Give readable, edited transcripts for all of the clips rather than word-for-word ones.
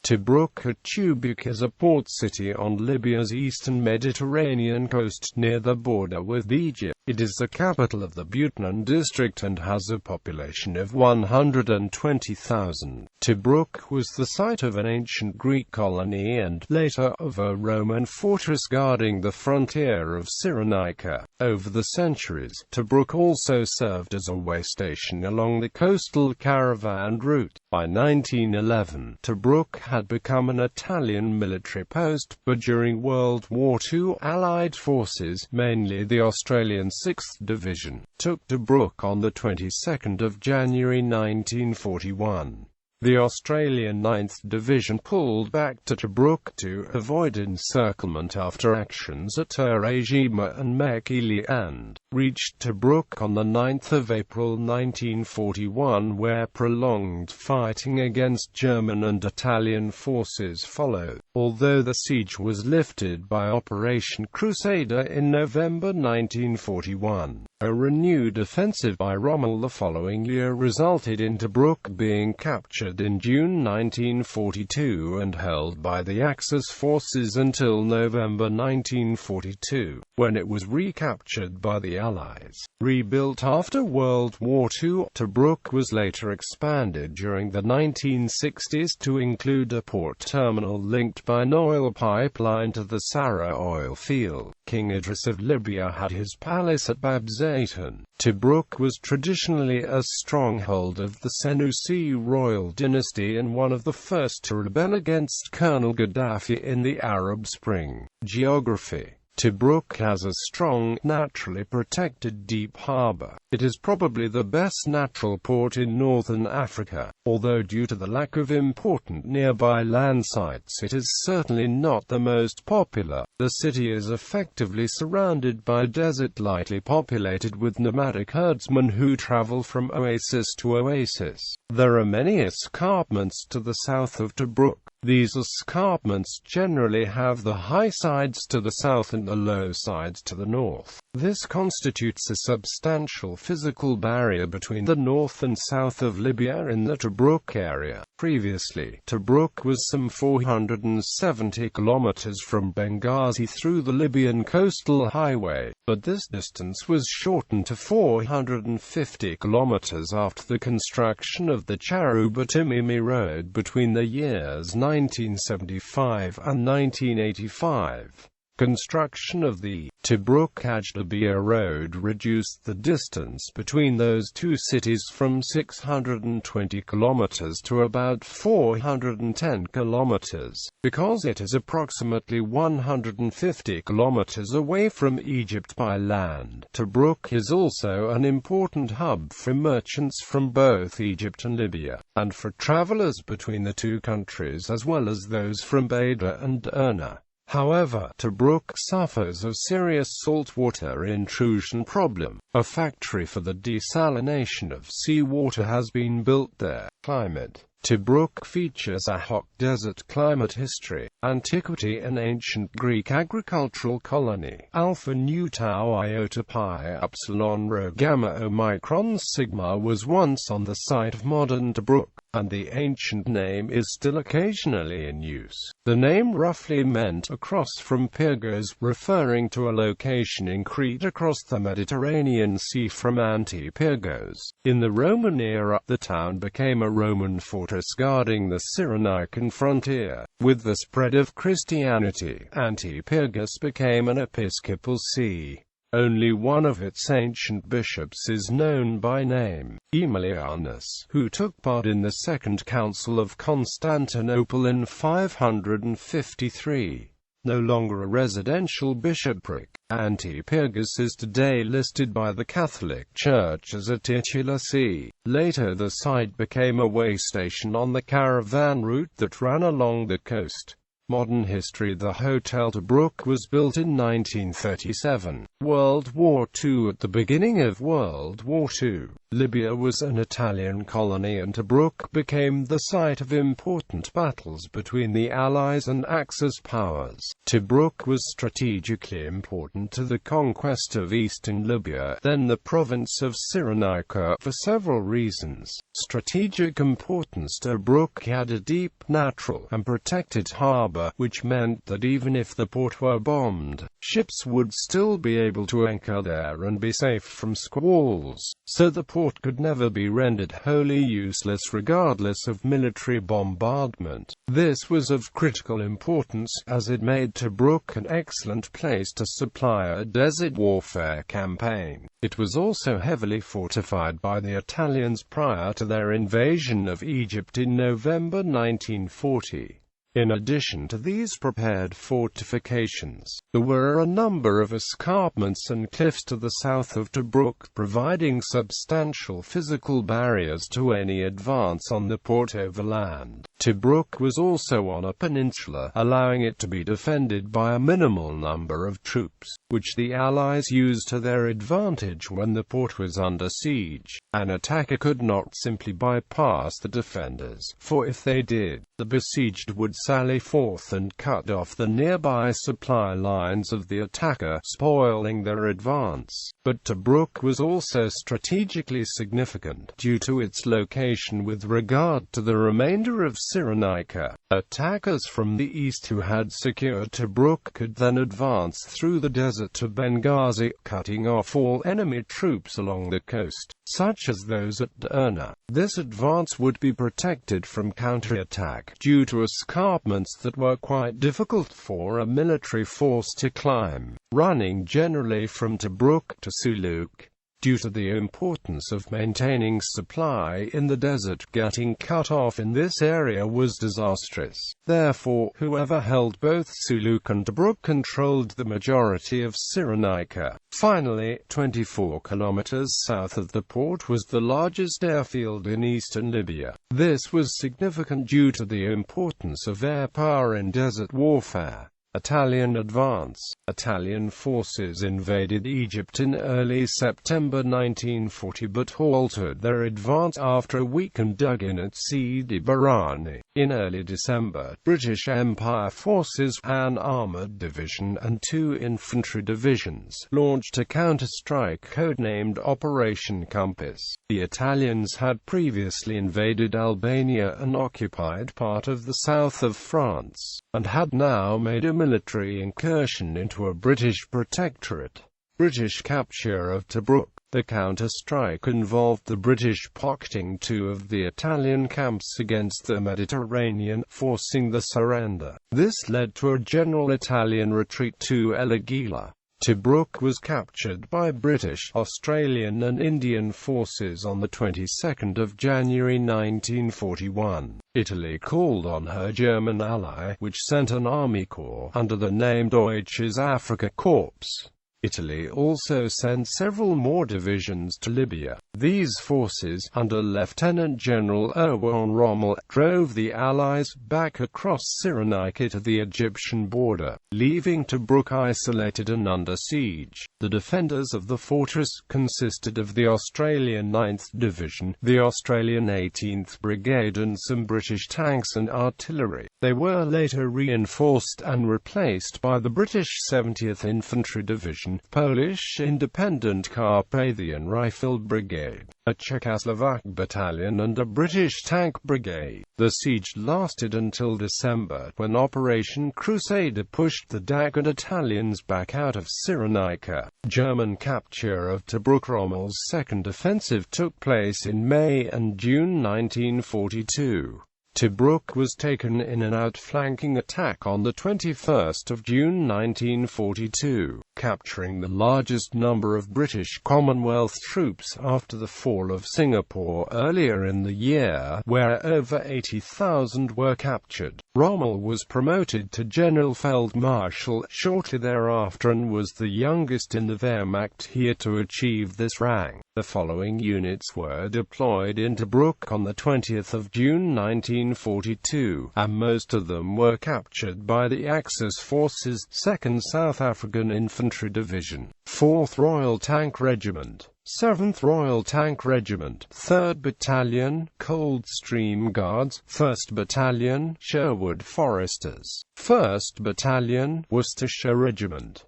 Tobruk at Tubruq is a port city on Libya's eastern Mediterranean coast near the border with Egypt. It is the capital of the Butnan District and has a population of 120,000. Tobruk was the site of an ancient Greek colony and, later, of a Roman fortress guarding the frontier of Cyrenaica. Over the centuries, Tobruk also served as a way station along the coastal caravan route. By 1911, Tobruk had become an Italian military post, but during World War II, Allied forces, mainly the Australian 6th Division, took Tobruk on the 22nd of January 1941. The Australian 9th Division pulled back to Tobruk to avoid encirclement after actions at Cyrenaica and Mekelle and reached Tobruk on the 9th of April 1941, where prolonged fighting against German and Italian forces followed, although the siege was lifted by Operation Crusader in November 1941. A renewed offensive by Rommel the following year resulted in Tobruk being captured in June 1942 and held by the Axis forces until November 1942, when it was recaptured by the Allies. Rebuilt after World War II, Tobruk was later expanded during the 1960s to include a port terminal linked by an oil pipeline to the Sahara oil field. King Idris of Libya had his palace at Waystation. Tobruk was traditionally a stronghold of the Senussi royal dynasty and one of the first to rebel against Colonel Gaddafi in the Arab Spring. Geography. Tobruk has a strong, naturally protected deep harbor. It is probably the best natural port in northern Africa, although due to the lack of important nearby land sites it is certainly not the most popular. The city is effectively surrounded by desert, lightly populated with nomadic herdsmen who travel from oasis to oasis. There are many escarpments to the south of Tobruk. These escarpments generally have the high sides to the south and the low sides to the north. This constitutes a substantial physical barrier between the north and south of Libya in the Tobruk area. Previously, Tobruk was some 470 kilometers from Benghazi through the Libyan coastal highway, but this distance was shortened to 450 kilometers after the construction of the Charuba-Timimi road between the years 1975 and 1985. Construction of the Tobruk-Ajdabiya road reduced the distance between those two cities from 620 kilometers to about 410 kilometers. Because it is approximately 150 kilometers away from Egypt by land, Tobruk is also an important hub for merchants from both Egypt and Libya, and for travelers between the two countries as well as those from Beda and Derna. However, Tobruk suffers a serious saltwater intrusion problem. A factory for the desalination of seawater has been built there. Climate. Tobruk features a hot desert climate. History. Antiquity. An ancient Greek agricultural colony. Alpha Nu Tau Iota Pi Upsilon Rho Gamma Omicron Sigma was once on the site of modern Tobruk, and the ancient name is still occasionally in use. The name roughly meant across from Pyrgos, referring to a location in Crete across the Mediterranean Sea from Anti-Pyrgos. In the Roman era, the town became a Roman fortress guarding the Cyrenaican frontier. With the spread of Christianity, Anti-Pyrgos became an episcopal see. Only one of its ancient bishops is known by name, Aemilianus, who took part in the Second Council of Constantinople in 553. No longer a residential bishopric, Anti-Pyrgos is today listed by the Catholic Church as a titular see. Later the site became a way station on the caravan route that ran along the coast. Modern history. The Hotel Tobruk was built in 1937. World War II. At the beginning of World War II, Libya was an Italian colony and Tobruk became the site of important battles between the Allies and Axis powers. Tobruk was strategically important to the conquest of eastern Libya, then the province of Cyrenaica, for several reasons. Strategic importance: Tobruk had a deep, natural, and protected harbor, which meant that even if the port were bombed, ships would still be able to anchor there and be safe from squalls, so the port could never be rendered wholly useless regardless of military bombardment. This was of critical importance, as it made Tobruk an excellent place to supply a desert warfare campaign. It was also heavily fortified by the Italians prior to their invasion of Egypt in November 1940. In addition to these prepared fortifications, there were a number of escarpments and cliffs to the south of Tobruk, providing substantial physical barriers to any advance on the port overland. Tobruk was also on a peninsula, allowing it to be defended by a minimal number of troops, which the Allies used to their advantage when the port was under siege. An attacker could not simply bypass the defenders, for if they did, the besieged would sally forth and cut off the nearby supply lines of the attacker, spoiling their advance. But Tobruk was also strategically significant, due to its location with regard to the remainder of Cyrenaica. Attackers from the east who had secured Tobruk could then advance through the desert to Benghazi, cutting off all enemy troops along the coast, such as those at Derna. This advance would be protected from counterattack, due to escarpments that were quite difficult for a military force to climb, running generally from Tobruk to Suluk. Due to the importance of maintaining supply in the desert, getting cut off in this area was disastrous. Therefore, whoever held both Suluk and Tobruk controlled the majority of Cyrenaica. Finally, 24 kilometers south of the port was the largest airfield in eastern Libya. This was significant due to the importance of air power in desert warfare. Italian advance. Italian forces invaded Egypt in early September 1940 but halted their advance after a weakened dug-in at Sidi Barrani. In early December, British Empire forces, an armoured division and 2 infantry divisions, launched a counter-strike codenamed Operation Compass. The Italians had previously invaded Albania and occupied part of the south of France, and had now made a military incursion into a British protectorate. British capture of Tobruk. The counter-strike involved the British pocketing 2 of the Italian camps against the Mediterranean, forcing the surrender. This led to a general Italian retreat to El Agheila. Tobruk was captured by British, Australian and Indian forces on the 22nd of January 1941. Italy called on her German ally, which sent an army corps under the name Deutsches Afrika Korps. Italy also sent several more divisions to Libya. These forces, under Lieutenant General Erwan Rommel, drove the Allies back across Cyrenaica to the Egyptian border, leaving Tobruk isolated and under siege. The defenders of the fortress consisted of the Australian 9th Division, the Australian 18th Brigade and some British tanks and artillery. They were later reinforced and replaced by the British 70th Infantry Division, Polish Independent Carpathian Rifle Brigade, a Czechoslovak battalion and a British tank brigade. The siege lasted until December, when Operation Crusader pushed the Dagon Italians back out of Cyrenaica. German capture of Tobruk. Rommel's second offensive took place in May and June 1942. Tobruk was taken in an outflanking attack on the 21st of June 1942, capturing the largest number of British Commonwealth troops after the fall of Singapore earlier in the year, where over 80,000 were captured. Rommel was promoted to General Feldmarschall shortly thereafter and was the youngest in the Wehrmacht here to achieve this rank. The following units were deployed in Tobruk on the 20th of June 1942, and most of them were captured by the Axis forces, 2nd South African Infantry Division, 4th Royal Tank Regiment, 7th Royal Tank Regiment, 3rd Battalion, Coldstream Guards, 1st Battalion, Sherwood Foresters, 1st Battalion, Worcestershire Regiment,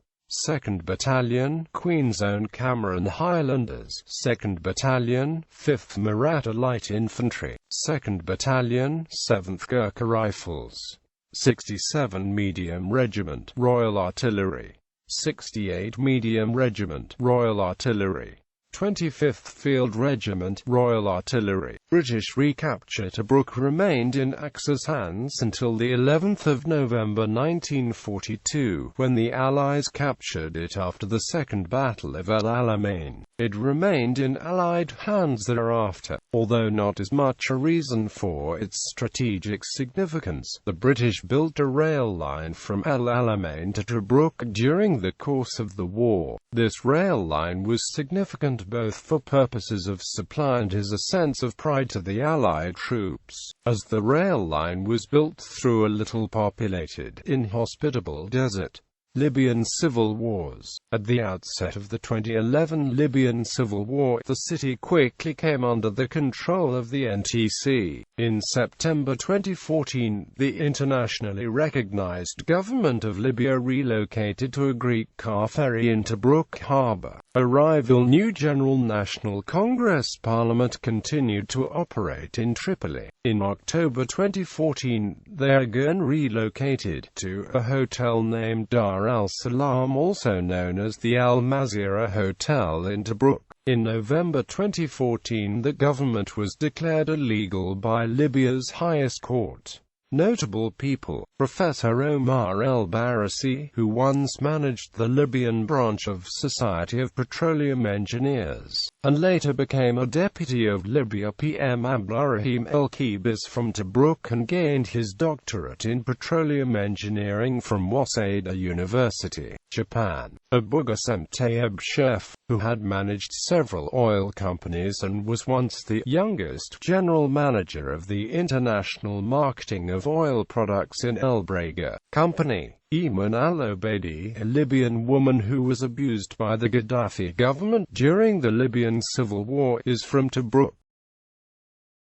2nd Battalion, Queen's Own Cameron Highlanders, 2nd Battalion, 5th Maratha Light Infantry, 2nd Battalion, 7th Gurkha Rifles, 67 Medium Regiment, Royal Artillery, 68 Medium Regiment, Royal Artillery, 25th Field Regiment, Royal Artillery. British recapture Tobruk remained in Axis hands until the 11th of November 1942, when the Allies captured it after the Second Battle of El Alamein. It remained in Allied hands thereafter, although not as much a reason for its strategic significance. The British built a rail line from El Alamein to Tobruk during the course of the war. This rail line was significant both for purposes of supply and as a sense of pride to the Allied troops, as the rail line was built through a little populated, inhospitable desert. Libyan civil wars. At the outset of the 2011 Libyan civil war, the city quickly came under the control of the NTC. In September 2014, the internationally recognized government of Libya relocated to a Greek car ferry in Tobruk harbor. A rival new General National Congress Parliament continued to operate in Tripoli. In October 2014, they again relocated to a hotel named Dar al-Salam, also known as the Al-Mazira Hotel in Tobruk. In November 2014, the government was declared illegal by Libya's highest court. Notable people: Professor Omar el-Barisi, who once managed the Libyan branch of Society of Petroleum Engineers, and later became a deputy of Libya. PM Abdurrahim el-Kibis from Tobruk and gained his doctorate in petroleum engineering from Waseda University, Japan. Abu Ghassem Tayyib Shef, who had managed several oil companies and was once the youngest general manager of the international marketing of oil products in El Braga Company. Iman al-Obeidi, a Libyan woman who was abused by the Gaddafi government during the Libyan civil war, is from Tobruk.